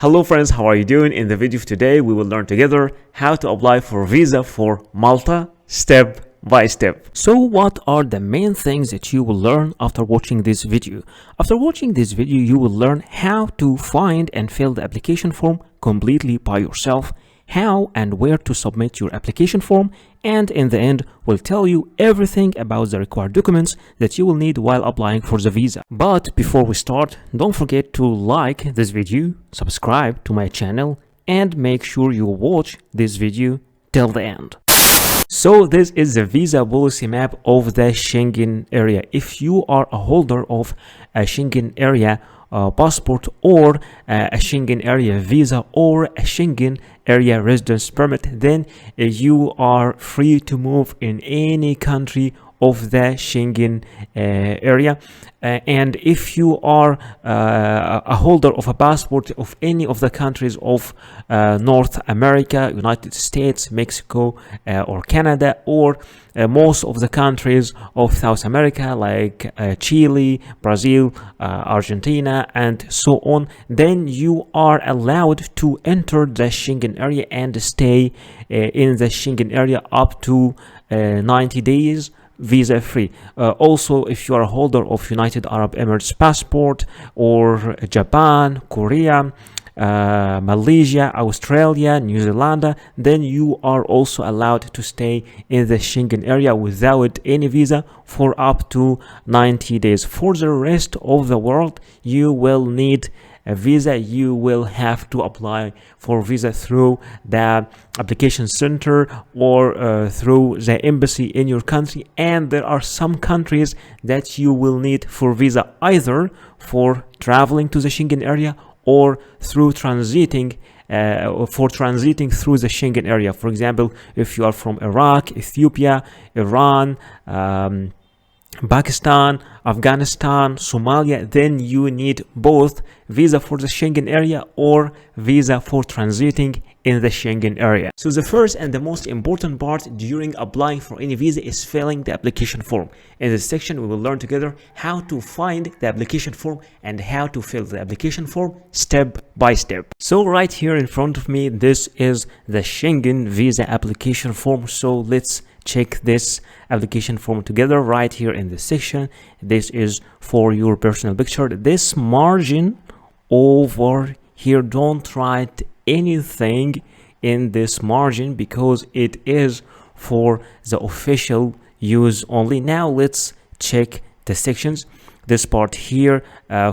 Hello friends, how are you doing? In the video of today, we will learn together how to apply for visa for Malta step by step. So what are the main things that you will learn after watching this video? After watching this video, you will learn how to find and fill the application form completely by yourself, how and where to submit your application form, and in the end will tell you everything about the required documents that you will need while applying for the visa. But before we start, don't forget to like this video, subscribe to my channel, and make sure you watch this video till the end. So this is the visa policy map of the Schengen area. If you are a holder of a Schengen area passport or a Schengen area visa or a Schengen area residence permit, then you are free to move in any country of the Schengen area. And if you are a holder of a passport of any of the countries of North America, United States, Mexico, or Canada, or most of the countries of South America like Chile, Brazil, Argentina, and so on, then you are allowed to enter the Schengen area and stay in the Schengen area up to 90 days visa free. Also, if you are a holder of United Arab Emirates passport or Japan, Korea, Malaysia, Australia, New Zealand, then you are also allowed to stay in the Schengen area without any visa for up to 90 days. For the rest of the world, you will need a visa. You will have to apply for visa through the application center or through the embassy in your country, and there are some countries that you will need for visa either for traveling to the Schengen area or through transiting through the Schengen area. For example, if you are from Iraq, Ethiopia, Iran, Pakistan, Afghanistan, Somalia, then you need both visa for the Schengen area or visa for transiting in the Schengen area. So the first and the most important part during applying for any visa is filling the application form. In this section, we will learn together how to find the application form and how to fill the application form step by step. So right here in front of me, this is the Schengen visa application form. So let's check this application form together right here in this section. This is for your personal picture. This margin over here, don't write anything in this margin because it is for the official use only. Now let's check the sections. This part here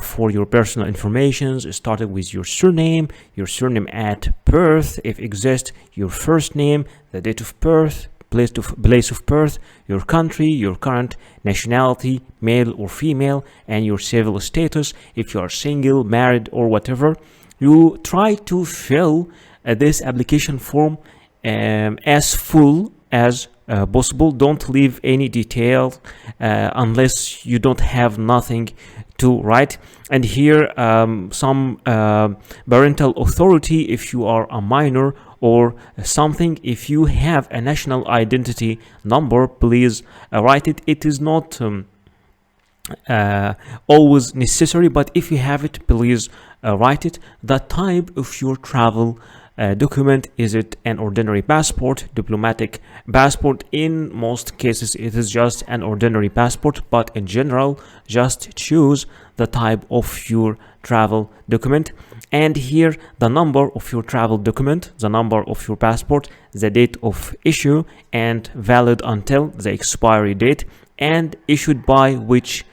for your personal information started with your surname at birth, if exist, your first name, the date of birth, place of birth, your country, your current nationality, male or female, and your civil status, if you are single, married, or whatever. You try to fill this application form as full as possible. Don't leave any detail unless you don't have nothing to write. And here some parental authority if you are a minor or something. If you have a national identity number, please write it. It is not always necessary, but if you have it, please write it. The type of your travel document, is it an ordinary passport, diplomatic passport? In most cases it is just an ordinary passport, but in general just choose the type of your travel document. And here the number of your travel document, the number of your passport, the date of issue, and valid until the expiry date, and issued by which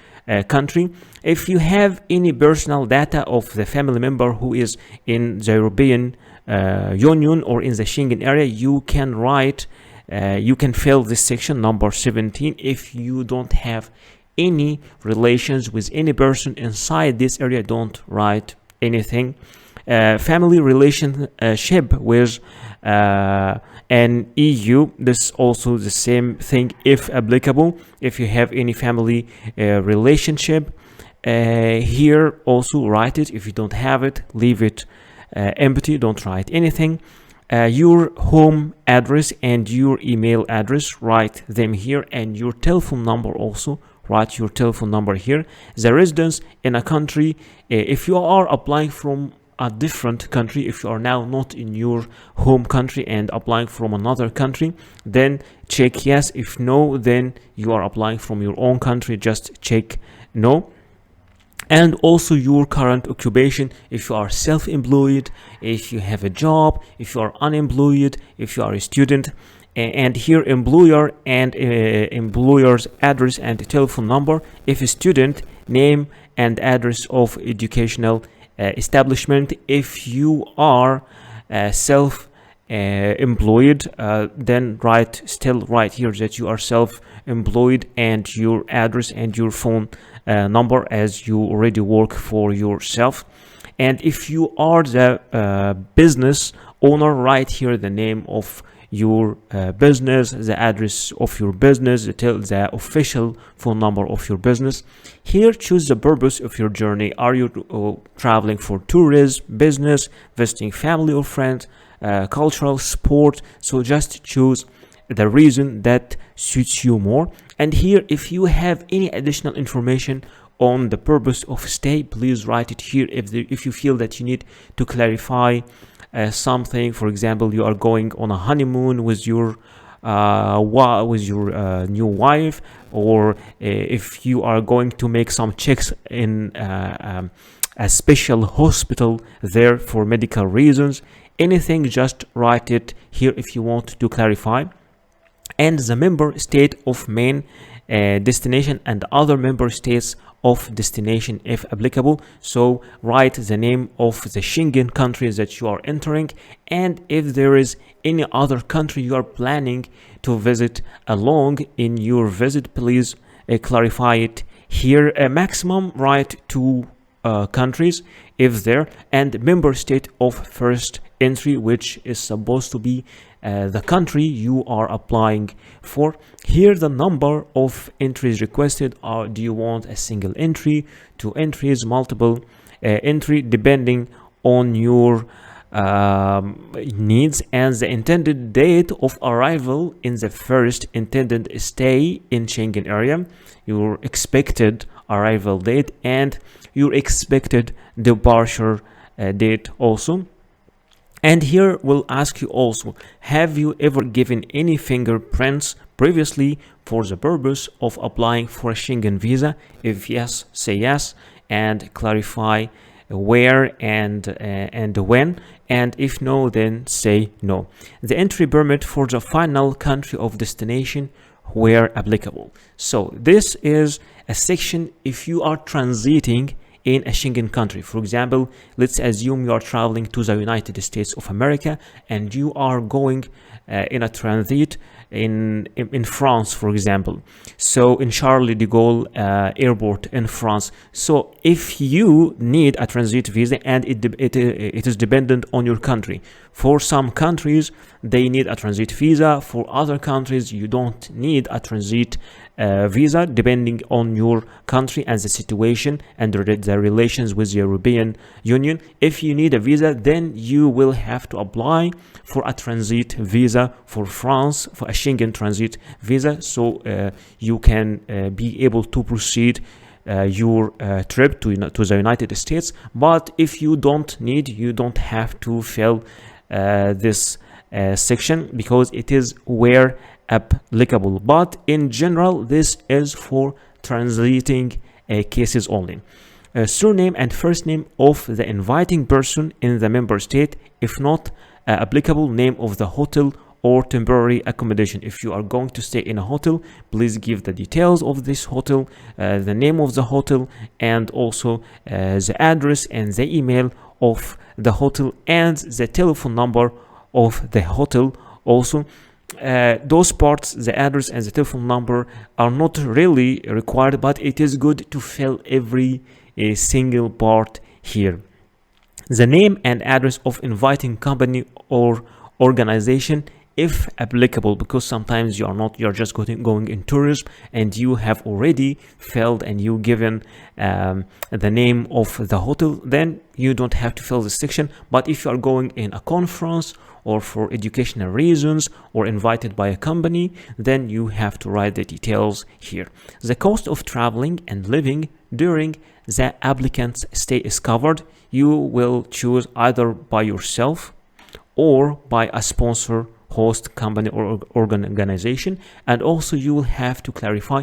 country. If you have any personal data of the family member who is in the European Union or in the Schengen area, you can write, you can fill this section number 17. If you don't have any relations with any person inside this area, don't write anything. Family relationship with an EU, this is also the same thing if applicable. If you have any family relationship, here also write it. If you don't have it, leave it empty, don't write anything. Your home address and your email address, write them here, and your telephone number also, write your telephone number here. The residence in a country, if you are applying from a different country, if you are now not in your home country and applying from another country, then check yes. If no, then you are applying from your own country, just check no. And also your current occupation, if you are self-employed, if you have a job, if you are unemployed, if you are a student. And here employer and employer's address and telephone number. If a student, name and address of educational establishment. If you are self-employed, then still write here that you are self-employed and your address and your phone number, as you already work for yourself. And if you are the business owner, write here the name of your business, the address of your business, the official phone number of your business. Here, choose the purpose of your journey. Are you traveling for tourism, business, visiting family or friends, cultural, sport? So just choose the reason that suits you more. And here, if you have any additional information on the purpose of stay, please write it here. If you feel that you need to clarify something, for example, you are going on a honeymoon with your new wife, or if you are going to make some checks in a special hospital there for medical reasons, anything, just write it here if you want to clarify. And the member state of main destination and other member states of destination if applicable. So write the name of the Schengen countries that you are entering, and if there is any other country you are planning to visit along in your visit, please clarify it here. A maximum write 2 countries if there, and member state of first entry, which is supposed to be the country you are applying for. Here the number of entries requested are, do you want a single entry, 2 entries, multiple entry, depending on your needs, and the intended date of arrival in the first intended stay in Schengen area, your expected arrival date, and your expected departure date also. And here we'll ask you also, have you ever given any fingerprints previously for the purpose of applying for a Schengen visa? If yes, say yes and clarify where and when, and if no, then say no. The entry permit for the final country of destination where applicable. So this is a section if you are transiting in a Schengen country. For example, let's assume you are traveling to the United States of America and you are going in a transit in France, for example. So in Charles de Gaulle airport in France. So if you need a transit visa, and it is dependent on your country. For some countries, they need a transit visa. For other countries, you don't need a transit visa, depending on your country and the situation and the relations with the European Union. If you need a visa, then you will have to apply for a transit visa for France, for a Schengen transit visa, so you can be able to proceed your trip to the United States. But if you don't need, you don't have to fill this section, because it is where applicable. But in general, this is for transiting cases only. Surname and first name of the inviting person in the member state. If not applicable, name of the hotel or temporary accommodation. If you are going to stay in a hotel, please give the details of this hotel, the name of the hotel, and also the address and the email of the hotel and the telephone number of the hotel also. Those parts, the address and the telephone number, are not really required, but it is good to fill every single part here. The name and address of inviting company or organization, if applicable, because sometimes you're just going in tourism and you have already filled and you given the name of the hotel, then you don't have to fill this section. But if you are going in a conference or for educational reasons or invited by a company, then you have to write the details here. The cost of traveling and living during the applicant's stay is covered. you will choose either by yourself or by a sponsor, host company or organization. And also you will have to clarify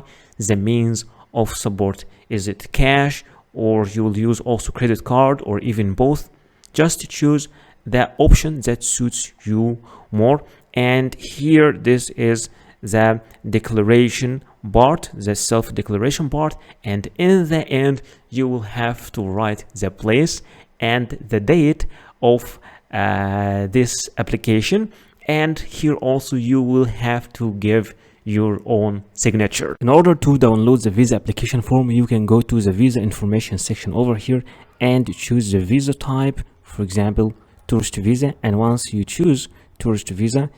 the means of support. Is it cash, or you will use also credit card, or even both? Just choose the option that suits you more. And here, this is the declaration part, the self-declaration part, and in the end you will have to write the place and the date of this application. And here also you will have to give your own signature. In order to download the visa application form, you can go to the visa information section over here and choose the visa type, for example tourist visa. And once you choose tourist visa,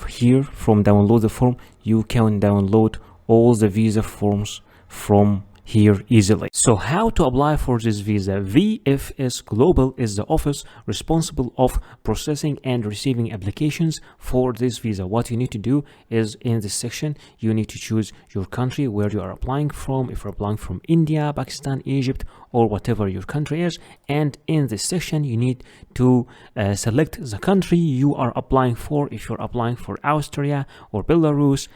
here from download the form, you can download all the visa forms from here easily. So how to apply for this visa? VFS Global is the office responsible of processing and receiving applications for this visa. What you need to do is, in this section, you need to choose your country where you are applying from. If you're applying from India, Pakistan, Egypt, or whatever your country is. And in this section, you need to select the country you are applying for. If you're applying for Austria or Belarus,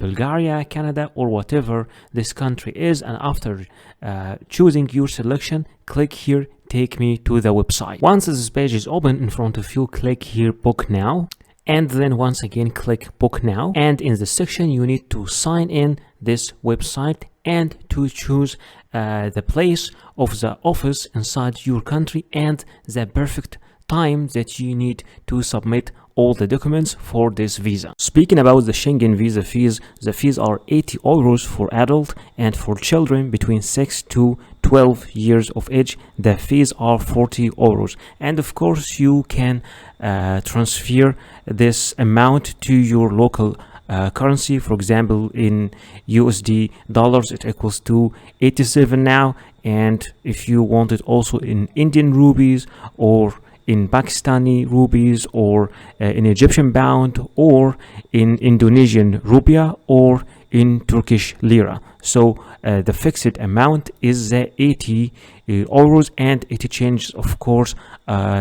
Bulgaria, Canada, or whatever this country is. And after choosing your selection, click here, take me to the website. Once this page is open in front of you, click here, book now. And then once again, click book now. And in the section, you need to sign in this website and to choose the place of the office inside your country and the perfect time that you need to submit all the documents for this visa. Speaking about the Schengen visa fees, the fees are 80 euros for adult, and for children between 6 to 12 years of age, the fees are 40 euros. And of course, you can transfer this amount to your local currency. For example, in USD dollars, it equals to 87 now. And if you want it also in Indian rupees, or in Pakistani rupees, or in Egyptian pound, or in Indonesian rupiah, or in Turkish lira. So the fixed amount is the 80 euros, and it changes, of course,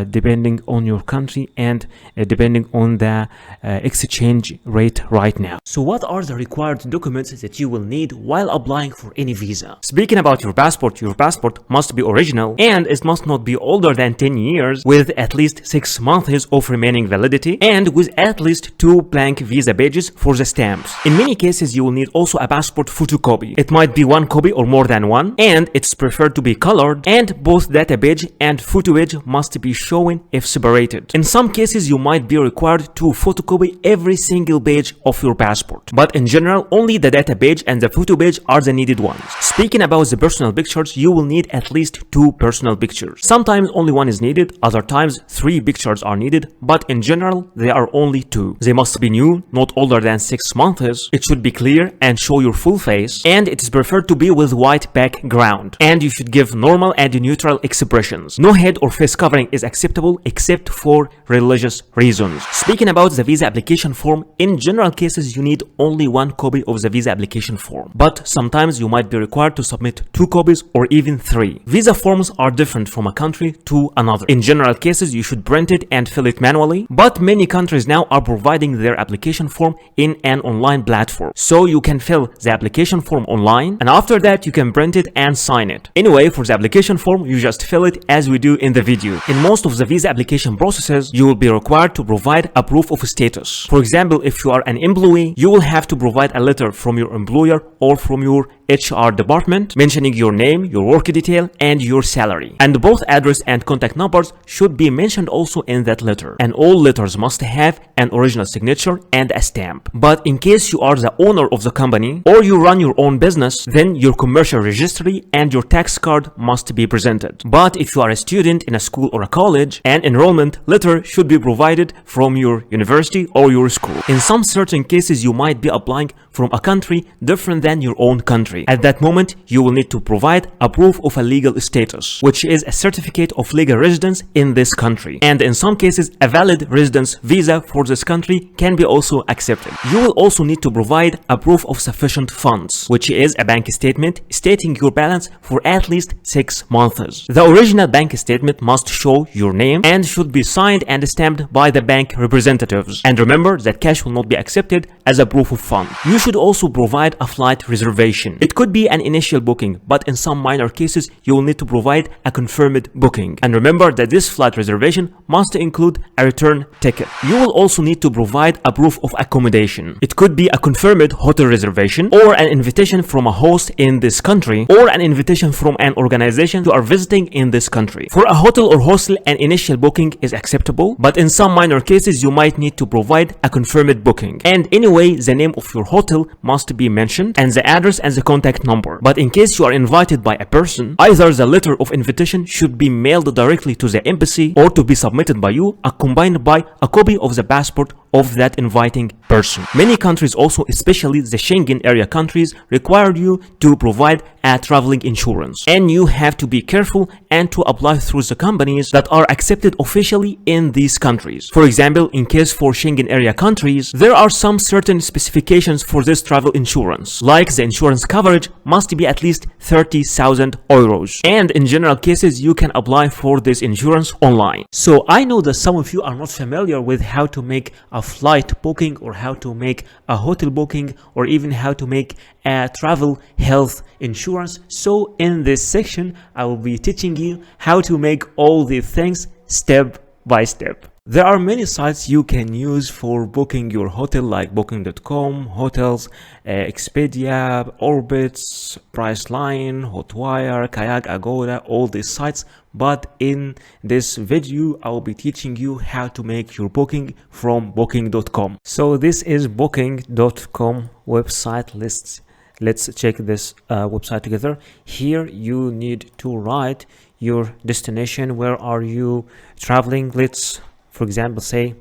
depending on your country and depending on the exchange rate right now. So what are the required documents that you will need while applying for any visa? Speaking about your passport must be original, and it must not be older than 10 years, with at least 6 months of remaining validity, and with at least 2 blank visa pages for the stamps. In many cases, you will need also a passport photocopy. It might be 1 copy or more than one, and it's preferred to be colored, and both data page and photo page must be shown if separated. In some cases, you might be required to photocopy every single page of your passport, but in general, only the data page and the photo page are the needed ones. Speaking about the personal pictures, you will need at least 2 personal pictures. Sometimes only 1 is needed, other times 3 pictures are needed, but in general, there are only 2. They must be new, not older than 6 months. It should be clear and show your full face, and it is preferred to be with white background, and you should give normal and neutral expressions. No head or face covering is acceptable except for religious reasons. Speaking about the visa application form, in general cases you need only 1 copy of the visa application form, but sometimes you might be required to submit 2 copies or even 3. Visa forms are different from a country to another. In general cases, you should print it and fill it manually, but many countries now are providing their application form in an online platform, so you can fill the application form online, and after that you can print it and sign it. Anyway, for the application form, you just fill it as we do in the video. In most of the visa application processes, you will be required to provide a proof of status. For example, if you are an employee, you will have to provide a letter from your employer or from your HR department mentioning your name, your work detail, and your salary. And both address and contact numbers should be mentioned also in that letter. And all letters must have an original signature and a stamp. But in case you are the owner of the company or you run your own business, then your commercial registry and your tax card must be presented. But if you are a student in a school or a college, an enrollment letter should be provided from your university or your school. In some certain cases, you might be applying from a country different than your own country. country. At that moment, you will need to provide a proof of a legal status, which is a certificate of legal residence in this country. And in some cases, a valid residence visa for this country can be also accepted. You will also need to provide a proof of sufficient funds, which is a bank statement stating your balance for at least 6 months. The original bank statement must show your name and should be signed and stamped by the bank representatives. And remember that cash will not be accepted as a proof of fund. You should also provide a flight reservation. It could be an initial booking, but in some minor cases, you will need to provide a confirmed booking. And remember that this flight reservation must include a return ticket. You will also need to provide a proof of accommodation. It could be a confirmed hotel reservation, or an invitation from a host in this country, or an invitation from an organization you are visiting in this country. For a hotel or hostel, an initial booking is acceptable, but in some minor cases, you might need to provide a confirmed booking. And anyway, the name of your hotel must be mentioned, and the address and the contact number. But in case you are invited by a person, either the letter of invitation should be mailed directly to the embassy or to be submitted by you, accompanied by a copy of the passport of that inviting person. Many countries also, especially the Schengen area countries, require you to provide a traveling insurance, and you have to be careful and to apply through the companies that are accepted officially in these countries. For example, in case for Schengen area countries, there are some certain specifications for this travel insurance, like the insurance coverage must be at least 30,000 euros, and in general cases you can apply for this insurance online. So I know that some of you are not familiar with how to make a flight booking, or how to make a hotel booking, or even how to make a travel health insurance. So in this section I will be teaching you how to make all these things step by step. There are many sites you can use for booking your hotel, like booking.com, hotels, Expedia, Orbitz, Priceline, Hotwire, Kayak, Agoda, all these sites. But in this video, I will be teaching you how to make your booking from booking.com. So this is booking.com website. Let's check this website together. Here you need to write your destination. Where are you traveling? Let's, for example, say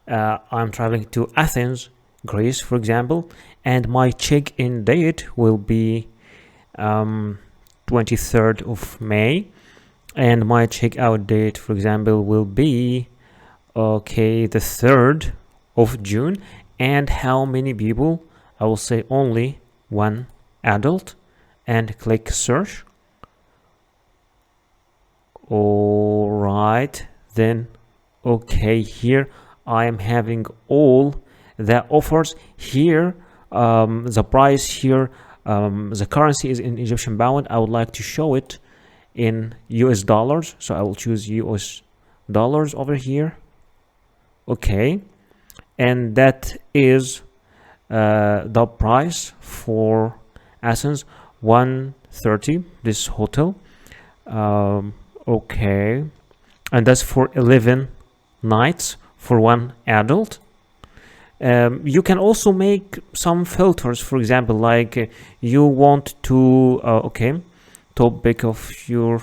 I'm traveling to Athens, Greece, for example, and my check-in date will be 23rd of May, and my check-out date, for example, will be the 3rd of June. And how many people? I will say only one adult, and click search. All right, then here I am having all the offers here. The price here, the currency is in Egyptian pound. I would like to show it in US dollars, so I will choose US dollars over here. And that is the price for Athens, 130, this hotel. And that's for 11 nights for one adult. You can also make some filters, for example, like you want to topic of your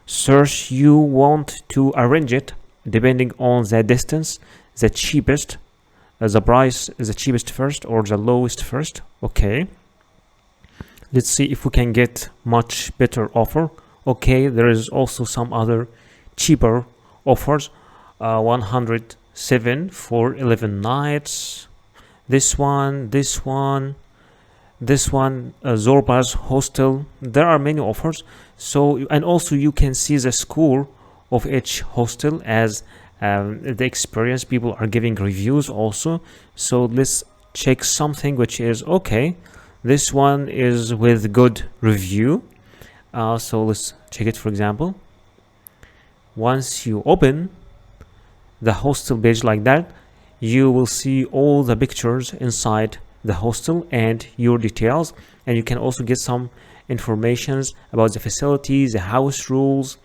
search, you want to arrange it depending on the distance, the cheapest, the price, the cheapest first or the lowest first. Let's see if we can get much better offer. There is also some other cheaper offers. 107 for 11 nights. This one, Zorba's hostel. There are many offers. So, and also you can see the score of each hostel as the experience. People are giving reviews also. So let's check something which is this one is with good review. So let's check it. For example, once you open the hostel page like that, you will see all the pictures inside the hostel and your details, and you can also get some informations about the facilities, the house rules,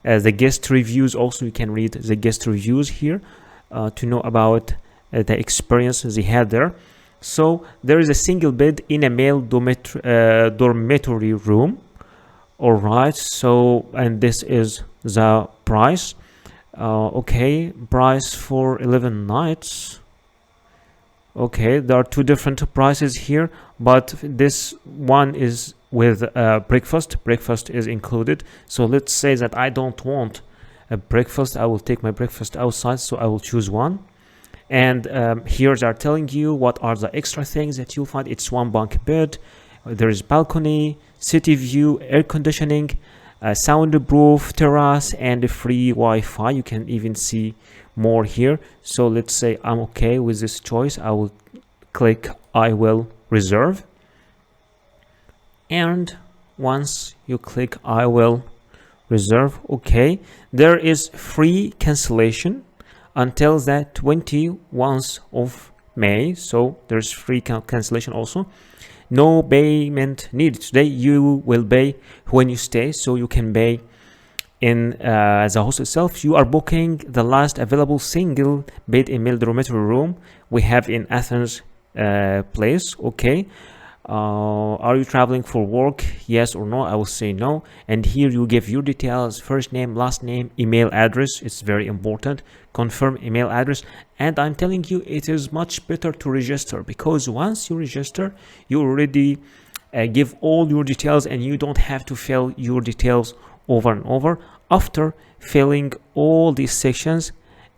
the guest reviews. Also, you can read the guest reviews here to know about the experience they had there. So there is a single bed in a male dormitory room. All right, so, and this is the price. Price for 11 nights. Okay, there are two different prices here, but this one is with breakfast. Breakfast is included. So let's say that I don't want a breakfast. I will take my breakfast outside, so I will choose one. And here they are telling you what are the extra things that you'll find. It's one bunk bed, there is balcony, city view, air conditioning, soundproof terrace, and a free Wi-Fi. You can even see more here. So let's say I'm okay with this choice. I will click I will reserve, and once you click I will reserve, okay, there is free cancellation until the 21st of May. So there's free cancellation also. No payment needed today. You will pay when you stay, so you can pay in the host itself. You are booking the last available single bed in male dormitory room we have in Athens place. Okay, are you traveling for work? Yes or no? I will say no. And here you give your details: first name, last name, email address. It's very important. Confirm email address. And I'm telling you, it is much better to register, because once you register, you already give all your details, and you don't have to fill your details over and over. After filling all these sections,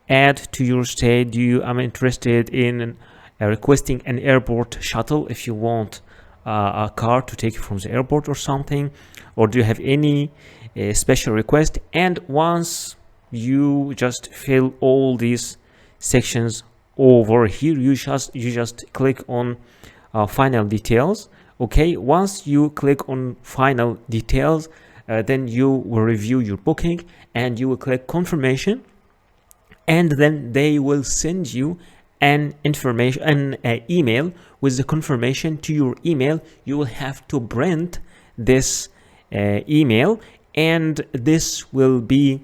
add to your stay. I'm interested in requesting an airport shuttle if you want a car to take you from the airport or something, or do you have any special request? And once you just fill all these sections over here, you just click on final details. Okay, once you click on final details, then you will review your booking, and you will click confirmation, and then they will send you an email with the confirmation to your email. You will have to print this email, and this will be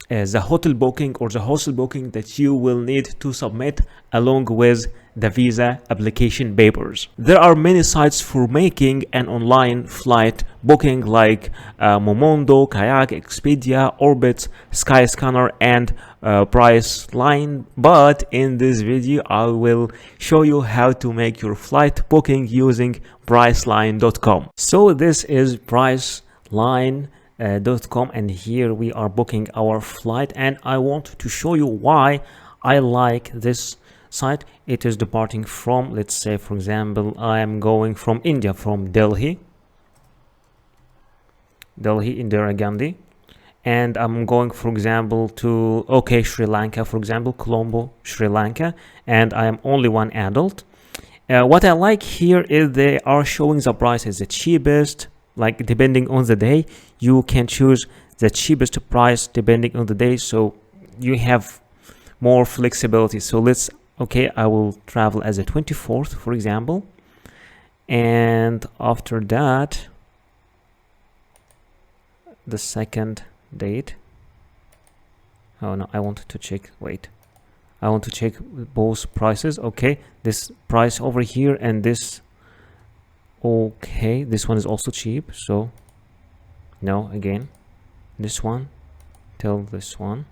the hotel booking or the hostel booking that you will need to submit along with the visa application papers. There are many sites for making an online flight booking, like Momondo, Kayak, Expedia, Orbitz, Skyscanner, and Priceline. But in this video, I will show you how to make your flight booking using Priceline.com. So this is Priceline.com, and here we are booking our flight, and I want to show you why I like this site. It is departing from, let's say for example, I am going from India, from Delhi, Indira Gandhi, and I'm going, for example, to Sri Lanka, for example, Colombo, Sri Lanka, and I am only one adult. What I like here is they are showing the prices, the cheapest, like depending on the day. You can choose the cheapest price depending on the day, so you have more flexibility. So I will travel as a 24th, for example, and after that the second date. Oh no, I wanted to check, I want to check both prices. Okay, this price over here and this. Okay, this one is also cheap, so no, again this one till this one.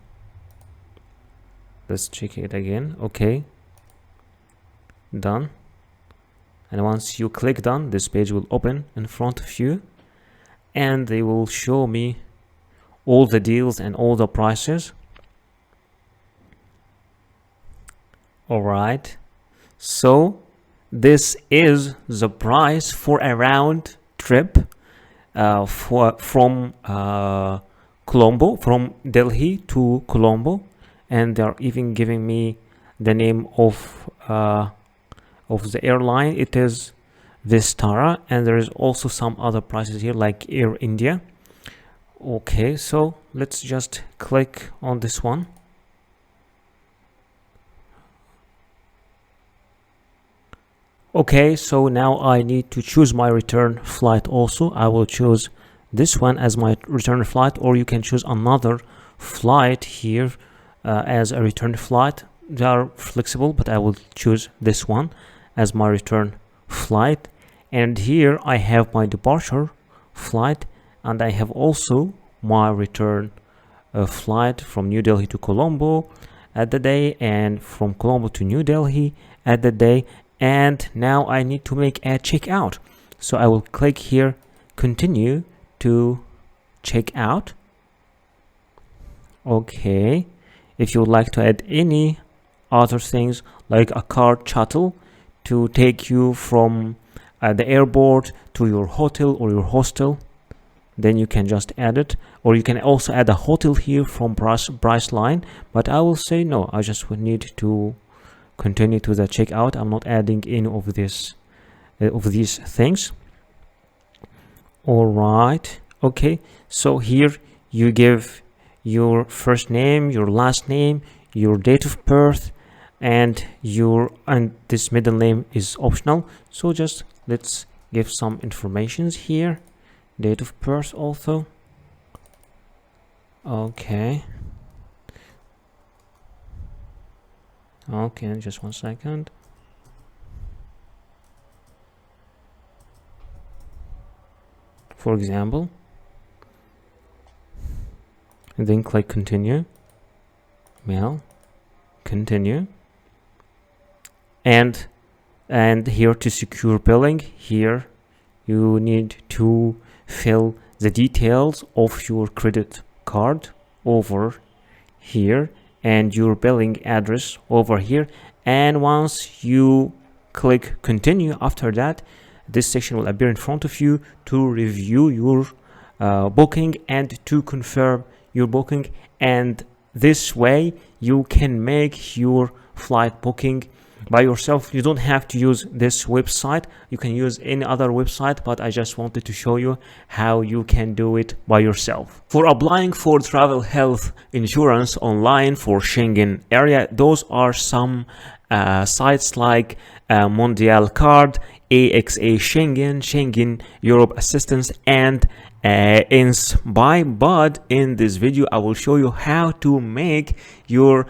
Let's check it again. Okay, done. And once you click done, this page will open in front of you, and they will show me all the deals and all the prices. All right, so this is the price for a round trip from Colombo, from Delhi to Colombo, and they're even giving me the name of the airline. It is Vistara, and there is also some other prices here like Air India. Okay, so let's just click on this one. Okay, so now I need to choose my return flight also. I will choose this one as my return flight, or you can choose another flight here as a return flight. They are flexible, but I will choose this one as my return flight. And here I have my departure flight, and I have also my return flight from New Delhi to Colombo. at the day, and from Colombo to New Delhi at the day. And now I need to make a checkout, so I will click here, continue to check out. Okay, if you would like to add any other things like a car shuttle to take you from the airport to your hotel or your hostel, then you can just add it. Or you can also add a hotel here from price line, but I will say no, I just would need to continue to the checkout. I'm not adding any of this of these things. All right, okay, so here you give your first name, your last name, your date of birth, and this middle name is optional, so just let's give some informations here. Date of birth also. Okay, just 1 second. For example, and then click continue. Mail, continue. And here to secure billing, here you need to fill the details of your credit card over here and your billing address over here. And once you click continue, after that this section will appear in front of you to review your booking and to confirm your booking. And this way you can make your flight booking by yourself. You don't have to use this website, you can use any other website, but I just wanted to show you how you can do it by yourself. For applying for travel health insurance online for Schengen area, those are some sites like Mondial Card, AXA Schengen, Schengen Europe Assistance, and Inspire. But in this video I will show you how to make your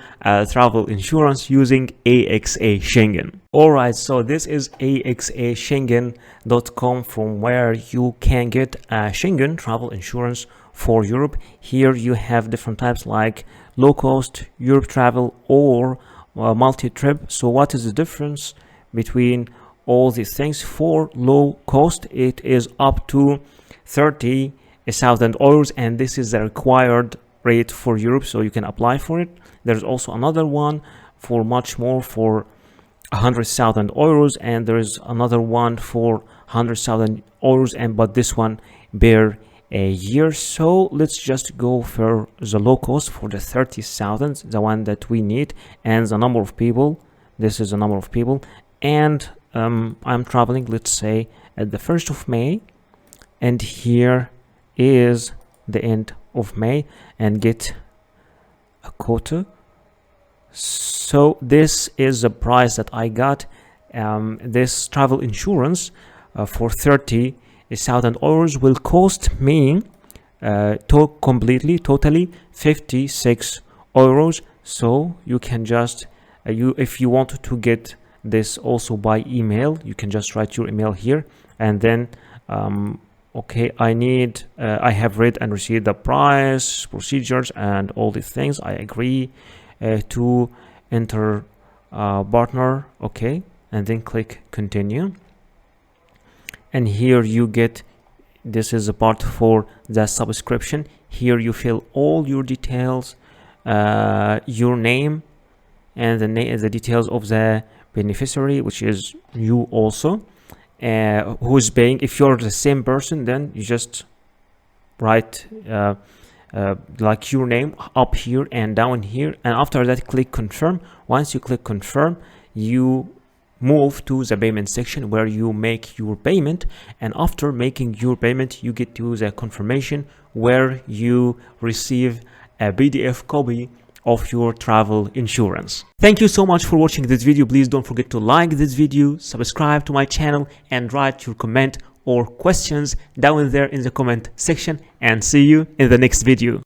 travel insurance using AXA Schengen. Alright, so this is axaschengen.com, from where you can get Schengen travel insurance for Europe. Here you have different types like low cost, Europe travel, or multi-trip. So what is the difference between all these things? For low cost, it is up to 30,000 euros, and this is the required rate for Europe, so you can apply for it. There's also another one for much more, for 100,000 euros, and there is another one for 100,000 euros, but this one per a year. So let's just go for the low cost, for the 30,000, the one that we need, and the number of people. This is the number of people, and I'm traveling, let's say, at the 1st of May, and here is the end of May, and get a quota. So this is the price that I got. This travel insurance for 30,000 euros will cost me totally 56 euros. So you can just if you want to get this also by email, you can just write your email here, and then okay, I have read and received the price, procedures, and all these things. I agree to enter partner. Okay, and then click continue. And here you get, this is a part for the subscription. Here you fill all your details, your name, and the details of the beneficiary, which is you also, who's paying. If you're the same person, then you just write like your name up here and down here, and after that click confirm. Once you click confirm, you move to the payment section where you make your payment, and after making your payment you get to the confirmation where you receive a PDF copy of your travel insurance. Thank you so much for watching this video. Please don't forget to like this video, subscribe to my channel, and write your comment or questions down there in the comment section, and see you in the next video.